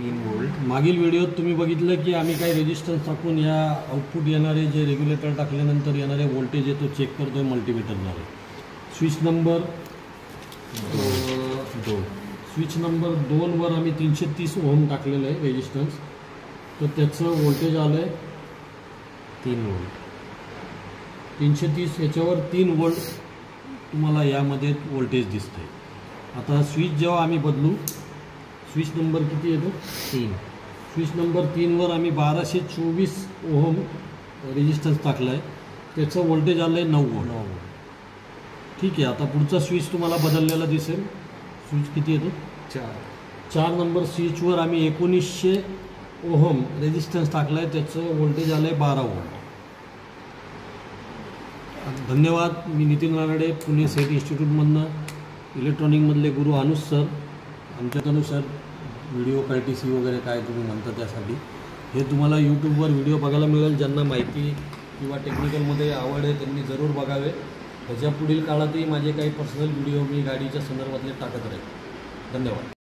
3 volt. मागील व्हिडिओत तुम्ही बघितलं की आम्ही काही रेजिस्टन्स टाकून या आउटपुट येणारे जे रेग्युलेटर टाकल्यानंतर येणारे व्होल्टेज आहे तो चेक करतोय मल्टीमीटरद्वारे। स्विच नंबर 2 स्विच नंबर 2 वर आम्ही 330 ओहम टाकलेलं आहे रेजिस्टन्स, तर त्याचं व्होल्टेज आलं आहे 3 वोल्ट। 330 याच्यावर 3 वोल्ट तुम्हाला यामध्ये व्होल्टेज दिसतंय। आता स्विच जेव्हा आम्ही बदलू, स्विच नंबर किती येतो 3, स्विच नंबर 3 वर आम्ही 1224 ओहम रेजिस्टन्स टाकला आहे, त्याचं व्होल्टेज आलं आहे 9 वोल्ट। ठीक आहे, आता पुढचा स्विच तुम्हाला बदललेला दिसेल। स्विच किती येतो 4 नंबर स्विचवर आम्ही 1900 ओहम रेजिस्टन्स टाकला आहे, त्याचं व्होल्टेज आलं आहे 12 वोल्ट। धन्यवाद। मी नितीन रानडे, पुणे सेट इन्स्टिट्यूटमधनं इलेक्ट्रॉनिकमधले गुरु अनुज सर। आमच्यानुसार व्हिडिओ कायटीसी वगैरे काय तुम्ही म्हणता त्यासाठी हे तुम्हाला यूट्यूबवर व्हिडिओ बघायला मिळेल। ज्यांना माहिती किंवा टेक्निकलमध्ये आवड आहे त्यांनी जरूर बघावे। ह्याच्या पुढील काळातही माझे काही पर्सनल व्हिडिओ मी गाडीच्या संदर्भातले टाकत राहील। धन्यवाद।